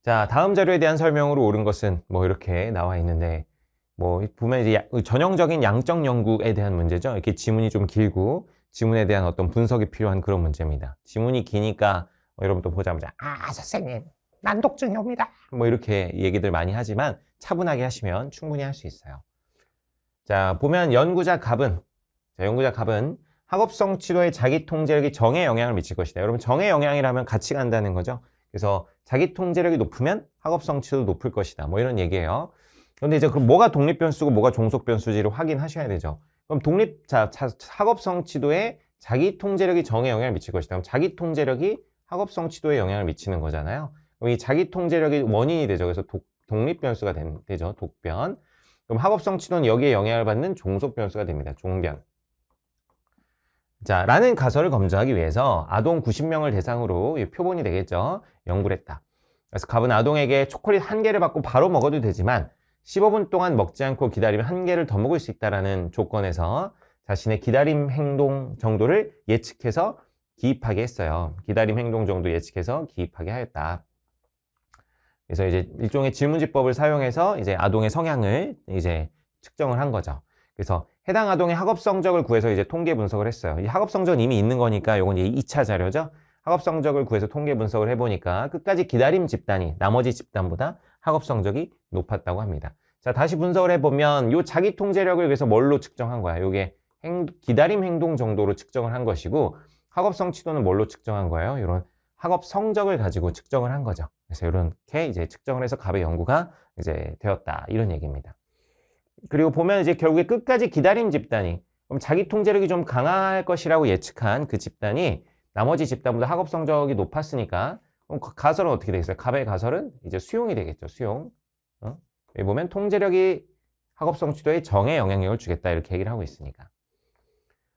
자, 다음 자료에 대한 설명으로 옳은 것은 뭐 이렇게 나와 있는데, 뭐 보면 이제 전형적인 양적 연구에 대한 문제죠. 이렇게 지문이 좀 길고 지문에 대한 어떤 분석이 필요한 그런 문제입니다. 지문이 기니까 여러분 또 보자마자 선생님 난독증이 옵니다. 뭐 이렇게 얘기들 많이 하지만 차분하게 하시면 충분히 할 수 있어요. 자, 보면 연구자 갑은 학업성 치료의 자기 통제력이 정에 영향을 미칠 것이다. 여러분 정에 영향이라면 같이 간다는 거죠. 그래서 자기 통제력이 높으면 학업성 치료도 높을 것이다. 뭐 이런 얘기예요. 그런데 이제 그럼 뭐가 독립 변수고 뭐가 종속 변수지를 확인하셔야 되죠. 그럼 학업성 치료에 자기 통제력이 정에 영향을 미칠 것이다. 그럼 자기 통제력이 학업성 치료에 영향을 미치는 거잖아요. 그럼 이 자기 통제력이 원인이 되죠. 그래서 독립 변수가 되죠. 독변. 그럼 학업성 치료는 여기에 영향을 받는 종속 변수가 됩니다. 종변. 자, 라는 가설을 검증하기 위해서 아동 90명을 대상으로 표본이 되겠죠. 연구를 했다. 그래서 갑은 아동에게 초콜릿 1개를 받고 바로 먹어도 되지만 15분 동안 먹지 않고 기다리면 1개를 더 먹을 수 있다는 조건에서 자신의 기다림 행동 정도를 예측해서 기입하게 했어요. 기다림 행동 정도 예측해서 기입하게 하였다. 그래서 이제 일종의 질문지법을 사용해서 이제 아동의 성향을 이제 측정을 한 거죠. 그래서 해당 아동의 학업 성적을 구해서 이제 통계 분석을 했어요. 이 학업 성적은 이미 있는 거니까 요건 이제 2차 자료죠. 학업 성적을 구해서 통계 분석을 해보니까 끝까지 기다림 집단이 나머지 집단보다 학업 성적이 높았다고 합니다. 자, 다시 분석을 해보면 요 자기 통제력을 그래서 뭘로 측정한 거야? 요게 기다림 행동 정도로 측정을 한 것이고 학업성 치도는 뭘로 측정한 거예요? 이런 학업 성적을 가지고 측정을 한 거죠. 그래서 이렇게 이제 측정을 해서 갑의 연구가 이제 되었다. 이런 얘기입니다. 그리고 보면 이제 결국에 끝까지 기다림 집단이 그럼 자기 통제력이 좀 강할 것이라고 예측한 그 집단이 나머지 집단보다 학업 성적이 높았으니까 그럼 가설은 어떻게 되겠어요? 갑의 가설은 이제 수용이 되겠죠. 수용. 여기 보면 통제력이 학업성 치도에 정의 영향력을 주겠다 이렇게 얘기를 하고 있으니까.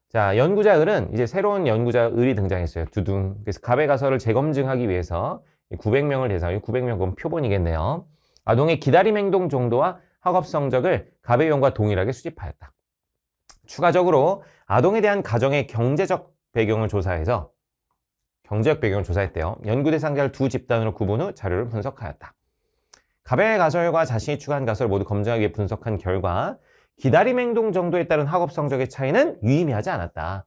자, 연구자 을은 이제 새로운 연구자 을이 등장했어요. 두둥. 그래서 갑의 가설을 재검증하기 위해서 900명을 대상으로 900명 그럼 표본이겠네요. 아동의 기다림 행동 정도와 학업 성적을 갑의 용과 동일하게 수집하였다. 추가적으로 아동에 대한 가정의 경제적 배경을 조사해서 연구 대상자를 두 집단으로 구분 후 자료를 분석하였다. 갑의 가설과 자신이 추가한 가설을 모두 검증하기 위해 분석한 결과 기다림 행동 정도에 따른 학업 성적의 차이는 유의미하지 않았다.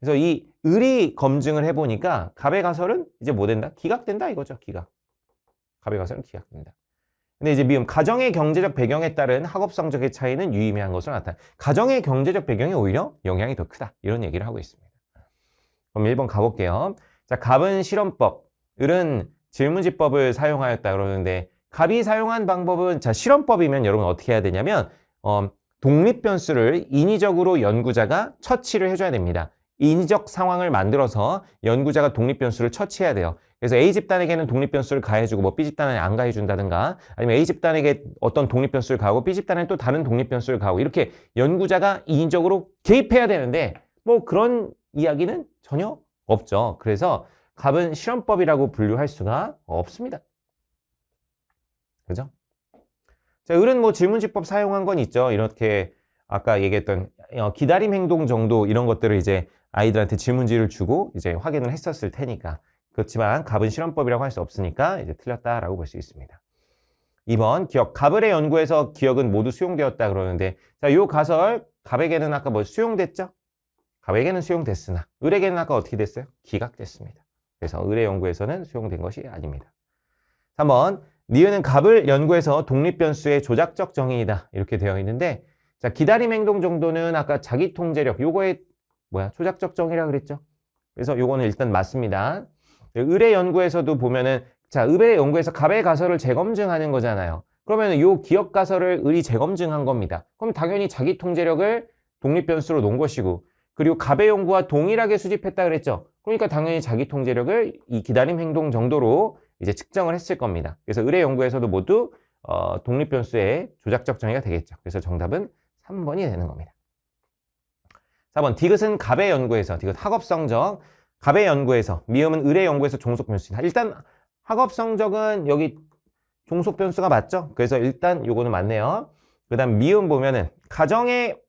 그래서 이 을이 검증을 해보니까 갑의 가설은 이제 뭐 된다? 기각된다 이거죠. 기각. 갑의 가설은 기각된다. 근데 이제 미음 가정의 경제적 배경에 따른 학업 성적의 차이는 유의미한 것으로 나타나. 가정의 경제적 배경이 오히려 영향이 더 크다. 이런 얘기를 하고 있습니다. 그럼 1번 가볼게요. 자, 갑은 실험법, 을은 질문지법을 사용하였다 그러는데 갑이 사용한 방법은 자 실험법이면 여러분 어떻게 해야 되냐면 독립 변수를 인위적으로 연구자가 처치를 해줘야 됩니다. 인위적 상황을 만들어서 연구자가 독립 변수를 처치해야 돼요. 그래서 A 집단에게는 독립 변수를 가해주고 뭐 B 집단에 안 가해준다든가 아니면 A 집단에게 어떤 독립 변수를 가하고 B 집단에 또 다른 독립 변수를 가하고 이렇게 연구자가 인위적으로 개입해야 되는데 뭐 그런 이야기는 전혀 없죠. 그래서 갑은 실험법이라고 분류할 수가 없습니다. 그죠? 자, 을은 뭐 질문지법 사용한 건 있죠. 이렇게 아까 얘기했던 기다림 행동 정도 이런 것들을 이제 아이들한테 질문지를 주고 이제 확인을 했었을 테니까. 그렇지만 갑은 실험법이라고 할 수 없으니까 이제 틀렸다라고 볼 수 있습니다. 2번 기억. 갑을의 연구에서 기억은 모두 수용되었다 그러는데 자, 요 가설 갑에게는 아까 뭐 수용됐죠? 갑에게는 수용됐으나 을에게는 아까 어떻게 됐어요? 기각됐습니다. 그래서 을의 연구에서는 수용된 것이 아닙니다. 3번 니은은 갑을 연구해서 독립변수의 조작적 정의이다 이렇게 되어 있는데 자 기다림 행동 정도는 아까 자기 통제력 요거의 조작적 정의라 그랬죠. 그래서 요거는 일단 맞습니다. 을의 연구에서도 보면은 자 을의 연구에서 갑의 가설을 재검증하는 거잖아요. 그러면 요 기억 가설을 을이 재검증한 겁니다. 그럼 당연히 자기 통제력을 독립변수로 놓은 것이고 그리고 갑의 연구와 동일하게 수집했다 그랬죠. 그러니까 당연히 자기 통제력을 이 기다림 행동 정도로 이제 측정을 했을 겁니다. 그래서 을의 연구에서도 모두 독립변수의 조작적 정의가 되겠죠. 그래서 정답은 3번이 되는 겁니다. 4번 디귿은 갑의 연구에서 디귿 학업 성적 갑의 연구에서 미음은 을의 연구에서 종속 변수다. 일단 학업 성적은 여기 종속 변수가 맞죠? 그래서 일단 요거는 맞네요. 그다음 미음 보면은 가정의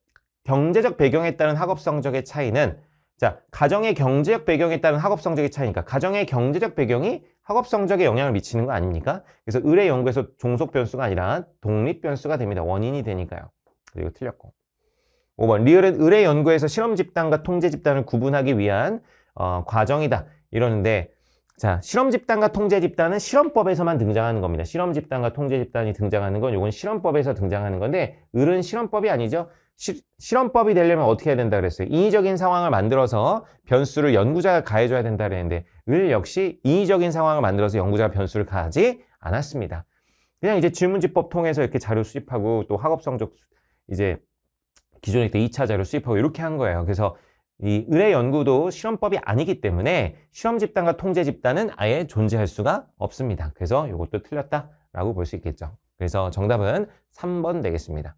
경제적 배경에 따른 학업 성적의 차이는 자 가정의 경제적 배경에 따른 학업 성적의 차이니까 가정의 경제적 배경이 학업 성적에 영향을 미치는 거 아닙니까? 그래서 의뢰 연구에서 종속 변수가 아니라 독립 변수가 됩니다. 원인이 되니까요. 이거 틀렸고. 5번 리얼은 의뢰 연구에서 실험 집단과 통제 집단을 구분하기 위한 과정이다. 이러는데 자, 실험 집단과 통제 집단은 실험법에서만 등장하는 겁니다. 실험 집단과 통제 집단이 등장하는 건 이건 실험법에서 등장하는 건데 을은 실험법이 아니죠. 실험법이 되려면 어떻게 해야 된다 그랬어요? 인위적인 상황을 만들어서 변수를 연구자가 가해줘야 된다 그랬는데 을 역시 인위적인 상황을 만들어서 연구자가 변수를 가하지 않았습니다. 그냥 이제 질문지법 통해서 이렇게 자료 수집하고 또 학업 성적 이제 기존에 때 2차 자료 수집하고 이렇게 한 거예요. 그래서 이 의뢰 연구도 실험법이 아니기 때문에 실험 집단과 통제 집단은 아예 존재할 수가 없습니다. 그래서 이것도 틀렸다라고 볼 수 있겠죠. 그래서 정답은 3번 되겠습니다.